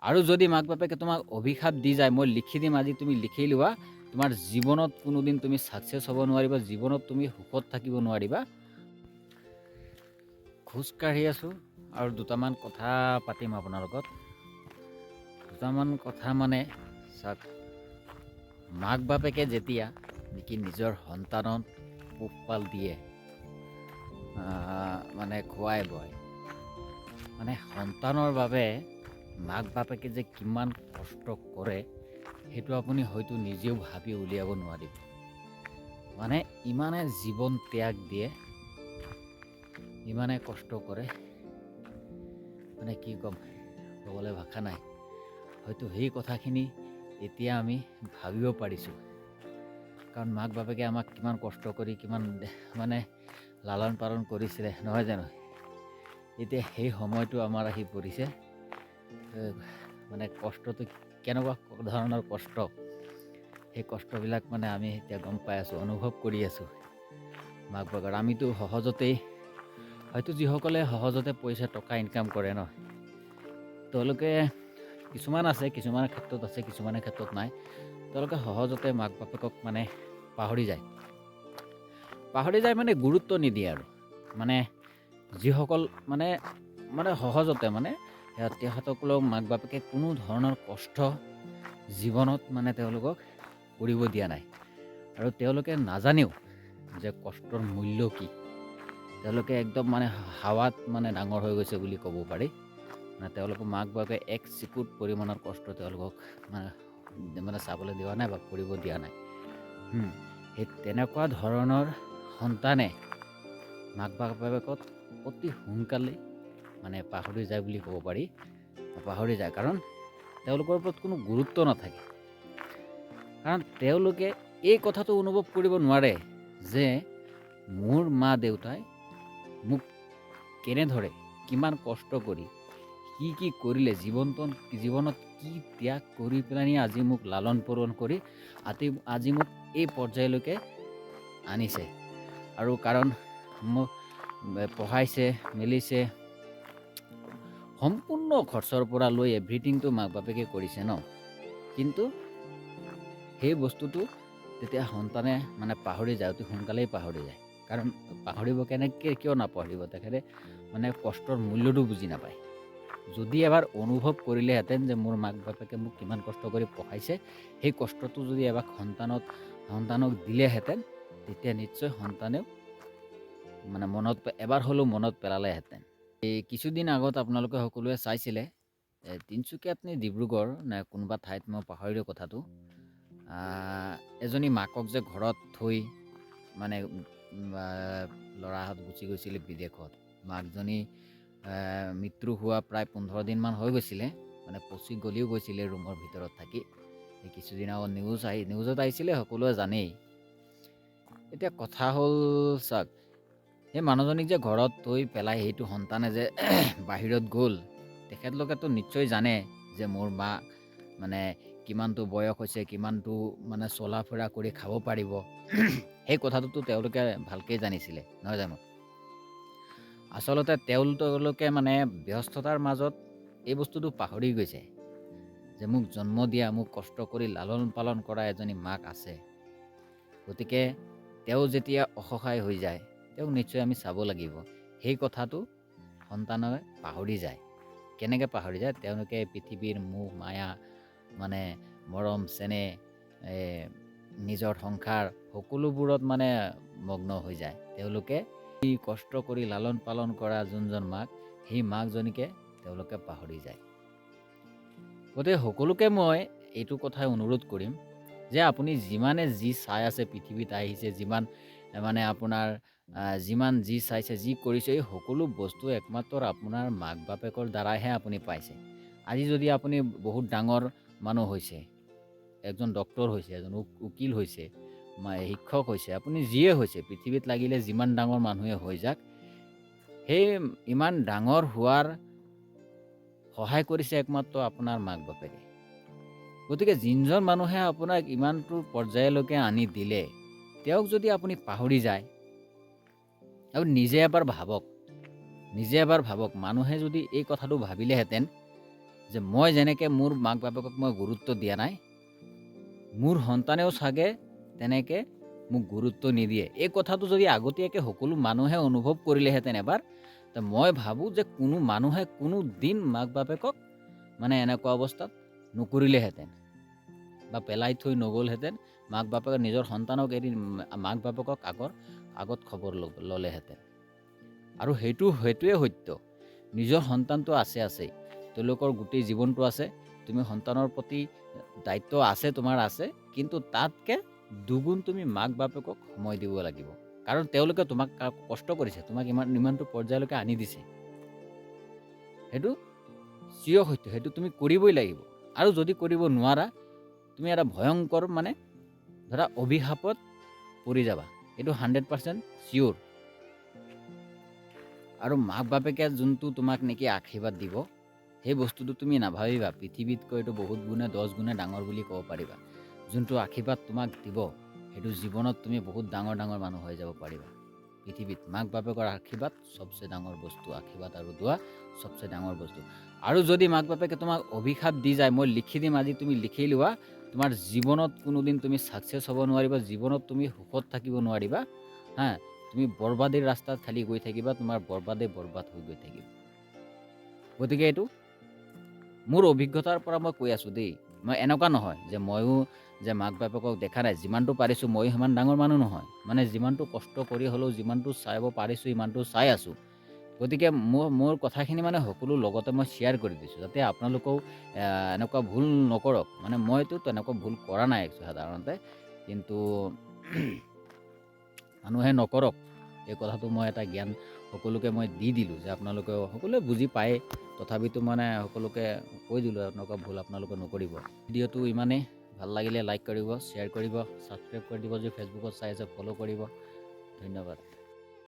আৰু যদি মাক বাপেকে তোমাক অভিশাপ দি যায়, মই লিখি দিম আজি, তুমি লিখি লোৱা, তোমাৰ জীৱনত কোনোদিন তুমি ছাকচেছ হ'ব নোৱাৰিবা, জীৱনত তুমি সুখত থাকিব নোৱাৰিবা। খোজকাঢ়ি আছোঁ আৰু দুটামান কথা পাতিম আপোনাৰ লগত। দুটামান কথা মানে চাওক, মাক বাপেকে যেতিয়া নেকি নিজৰ সন্তানক পোহপাল দিয়ে, মানে খোৱাই বোৱাই, মানে সন্তানৰ বাবে মাক বাপেকে যে কিমান কষ্ট কৰে সেইটো আপুনি হয়তো নিজেও ভাবি উলিয়াব নোৱাৰিব। মানে ইমানে জীৱন ত্যাগ দিয়ে, ইমানে কষ্ট কৰে, মানে কি ক'ম, ক'বলৈ ভাষা নাই। হয়তো সেই কথাখিনি এতিয়া আমি ভাবিব পাৰিছোঁ, কাৰণ মাক বাপেকে আমাক কিমান কষ্ট কৰি কিমান মানে লালন পালন কৰিছিলে, নহয় জানো? এতিয়া সেই সময়টো আমাৰ আহি পৰিছে, মানে কষ্টটো কেনেকুৱা ধৰণৰ কষ্ট, সেই কষ্টবিলাক মানে আমি এতিয়া গম পাই আছোঁ, অনুভৱ কৰি আছোঁ মাক বাপেকৰ। আমিতো সহজতেই, হয়তো যিসকলে সহজতে পইচা টকা ইনকাম কৰে ন, তেওঁলোকে কিছুমান আছে, কিছুমানৰ ক্ষেত্ৰত আছে, কিছুমানৰ ক্ষেত্ৰত নাই, তেওঁলোকে সহজতে মাক বাপেকক মানে পাহৰি যায় মানে গুৰুত্ব নিদিয়ে আৰু। মানে যিসকল মানে সহজতে মানে সিহঁতসকলক মাক বাপেকে কোনো ধৰণৰ কষ্ট জীৱনত মানে তেওঁলোকক কৰিব দিয়া নাই, আৰু তেওঁলোকে নাজানেও যে কষ্টৰ মূল্য কি। তেওঁলোকে একদম মানে হাৱাত মানে ডাঙৰ হৈ গৈছে বুলি ক'ব পাৰি। মানে তেওঁলোকৰ মাক বাপেকে এক চিকুট পৰিমাণৰ কষ্ট তেওঁলোকক মানে চাবলৈ দিয়া নাই বা কৰিব দিয়া নাই। সেই তেনেকুৱা ধৰণৰ সন্তানে মাক বাপেকক অতি সোনকালে মানে পাহৰি যায় বুলি ক'ব পাৰি। পাহৰি যায় কাৰণ তেওঁলোকৰ ওপৰত কোনো গুৰুত্ব নাথাকে। কাৰণ তেওঁলোকে এই কথাটো অনুভৱ কৰিব নোৱাৰে যে মোৰ মা দেউতাই মোক কেনেদৰে, কিমান কষ্ট কৰি, কি কৰিলে, জীৱনত কি ত্যাগ কৰি পেলানি আজি মোক লালন পালন কৰি আজি মোক এই পৰ্যায়লৈকে আনিছে। আৰু কাৰণ মোক পঢ়াইছে মেলিছে, সম্পূৰ্ণ খৰচৰ পৰা লৈ এভৰিথিংটো মাক বাপেকে কৰিছে ন। কিন্তু সেই বস্তুটো তেতিয়া সন্তানে মানে পাহৰি যায়, অতি সোনকালেই পাহৰি যায়। কাৰণ পাহৰিব কিয় নাপাহৰিব, তেখেতে মানে কষ্টৰ মূল্যটো বুজি নাপায়। যদি এবাৰ অনুভৱ কৰিলেহেঁতেন যে মোৰ মাক বাপেকে মোক কিমান কষ্ট কৰি পঢ়াইছে, সেই কষ্টটো যদি এবাৰ সন্তানক দিলেহেঁতেন, তেতিয়া নিশ্চয় সন্তানেও মানে এবাৰ হ'লেও মনত পেলালেহেঁতেন। এই কিছুদিন আগত আপোনালোকে সকলোৱে চাইছিলে, তিনিচুকীয়াত নে ডিব্ৰুগড় নে কোনোবা ঠাইত, মই পাহৰিলোঁ কথাটো, এজনী মাকক যে ঘৰত থৈ মানে ল'ৰাহঁত গুচি গৈছিলে বিদেশত। মাকজনী মৃত্যু হোৱা প্ৰায় 15 দিনমান হৈ গৈছিলে, মানে পচি গলিও গৈছিলে ৰুমৰ ভিতৰত থাকি। এই কিছুদিন আগত নিউজত আহিছিলে, সকলোৱে জানেই। এতিয়া কথা হ'ল চাওক, সেই মানুহজনীক যে ঘৰত থৈ পেলাই সেইটো সন্তানে যে বাহিৰত গ'ল, তেখেতলোকেতো নিশ্চয় জানে যে মোৰ মা মানে কিমানটো বয়স হৈছে, কিমানটো মানে চলা ফুৰা কৰি খাব পাৰিব, সেই কথাটোতো তেওঁলোকে ভালকৈ জানিছিলে, নহয় জানো? আচলতে তেওঁলোকে মানে ব্যস্ততাৰ মাজত এই বস্তুটো পাহৰি গৈছে যে মোক জন্ম দিয়া, মোক কষ্ট কৰি লালন পালন কৰা এজনী মাক আছে। গতিকে তেওঁ যেতিয়া অসহায় হৈ যায়, তেওঁক নিশ্চয় আমি চাব লাগিব। সেই কথাটো সন্তানে পাহৰি যায়। কেনেকৈ পাহৰি যায়? তেওঁলোকে পৃথিৱীৰ মোহ মায়া, মানে মৰম চেনেহ, নিজৰ সংসাৰ সকলোবোৰত মানে মগ্ন হৈ যায়। তেওঁলোকে এই কষ্ট কৰি লালন পালন কৰা যোনজন মাক, সেই মাকজনীকে তেওঁলোকে পাহৰি যায়। গতিকে সকলোকে মই এইটো কথাই অনুৰোধ কৰিম যে আপুনি যিমানে যি চাই আছে পৃথিৱীত আহিছে, যিমান মানে আপোনাৰ যিমান যি চাইছে, যি কৰিছে, এই সকলো বস্তু একমাত্ৰ আপোনাৰ মাক বাপেকৰ দ্বাৰাইহে আপুনি পাইছে। আজি যদি আপুনি বহুত ডাঙৰ মানুহ হৈছে, এজন ডক্তৰ হৈছে, এজন উকিল হৈছে, শিক্ষক হৈছে, আপুনি যিয়ে হৈছে, পৃথিৱীত লাগিলে যিমান ডাঙৰ মানুহে হৈ যাওক, সেই ইমান ডাঙৰ হোৱাৰ সহায় কৰিছে একমাত্ৰ আপোনাৰ মাক বাপেকে। গতিকে যিজন মানুহে আপোনাক ইমানটো পৰ্যায়লৈকে আনি দিলে, তেওঁক যদি আপুনি পাহৰি যায়, আৰু নিজে এবাৰ ভাবক, মানুহে যদি এই কথাটো ভাবিলেহেঁতেন যে মই যেনেকৈ মোৰ মাক বাপেকক মই গুৰুত্ব দিয়া নাই, মোৰ সন্তানেও চাগে তেনেকৈ মোক গুৰুত্ব নিদিয়ে। এই কথাটো যদি আগতীয়াকৈ সকলো মানুহে অনুভৱ কৰিলেহেঁতেন এবাৰ, তো মই ভাবোঁ যে কোনো মানুহে কোনো দিন মাক বাপেকক মানে এনেকুৱা অৱস্থাত নকৰিলেহেঁতেন বা পেলাই থৈ নগ'লহেঁতেন। মাক বাপেকে নিজৰ সন্তানক এৰি মাক বাপেকক আগত খবৰ ল'লেহেঁতেন। আৰু সেইটোৱে সত্য। নিজৰ সন্তানটো আছেই, তেওঁলোকৰ গোটেই জীৱনটো আছে। তুমি সন্তানৰ প্ৰতি দায়িত্ব আছে, তোমাৰ আছে, কিন্তু তাতকৈ দুগুণ তুমি মাক বাপেকক সময় দিব লাগিব। কাৰণ তেওঁলোকে তোমাক কষ্ট কৰিছে, তোমাক ইমানটো পৰ্যায়লৈকে আনি দিছে। সেইটো চিৰ সত্য, সেইটো তুমি কৰিবই লাগিব। আৰু যদি কৰিব নোৱাৰা, তুমি এটা ভয়ংকৰ মানে ধৰা অভিশাপত পৰি যাবা, এইটো 100% চিয়'ৰ। আৰু মাক বাপেকে যোনটো তোমাক নেকি আশীৰ্বাদ দিব, সেই বস্তুটো তুমি নাভাবিবা পৃথিৱীতকৈ এইটো বহুত গুণে 10 গুণে ডাঙৰ বুলি ক'ব পাৰিবা। যোনটো আশীৰ্বাদ তোমাক দিব, সেইটো জীৱনত তুমি বহুত ডাঙৰ মানুহ হৈ যাব পাৰিবা। পৃথিৱীত মাক বাপেকৰ আশীৰ্বাদ চবচে ডাঙৰ বস্তু, আশীৰ্বাদ আৰু দোৱা চবচে ডাঙৰ বস্তু। আৰু যদি মাক বাপেকে তোমাক অভিশাপ দি যায়, মই লিখি দিম আজি, তুমি লিখি লোৱা, তোমাৰ জীৱনত কোনোদিন তুমি ছাকচেছ হ'ব নোৱাৰিবা, জীৱনত তুমি সুখত থাকিব নোৱাৰিবা। তুমি বৰবাদীৰ ৰাস্তাত খালি গৈ থাকিবা, তোমাৰ বৰবাদ হৈ গৈ থাকিব। গতিকে এইটো মোৰ অভিজ্ঞতাৰ পৰা মই কৈ আছোঁ দেই। মই এনেকুৱা নহয় যে ময়ো যে মাক বাপেকক দেখা নাই, যিমানটো পাৰিছোঁ ময়ো সিমান ডাঙৰ মানুহ নহয়। মানে যিমানটো কষ্ট কৰি হ'লেও যিমানটো চাব পাৰিছোঁ সিমানটো চাই আছোঁ। গতিকে মোৰ কথাখিনি মানে সকলো লগতে মই শ্বেয়াৰ কৰি দিছোঁ, যাতে আপোনালোকেও এনেকুৱা ভুল নকৰক। মানে মইতো তেনেকুৱা ভুল কৰা নাই সাধাৰণতে, কিন্তু মানুহে নকৰক, এই কথাটো মই এটা জ্ঞান সকলোকে মই দি দিলোঁ যে আপোনালোকে সকলোৱে বুজি পায়, তথাপিতো মানে সকলোকে কৈ দিলোঁ এনেকুৱা ভুল আপোনালোকে নকৰিব। ভিডিঅ'টো ইমানেই, ভাল লাগিলে লাইক কৰিব, শ্বেয়াৰ কৰিব, ছাবস্ক্ৰাইব কৰি দিব। যদি ফেচবুকত চাই আছে ফ'ল' কৰিব। ধন্যবাদ।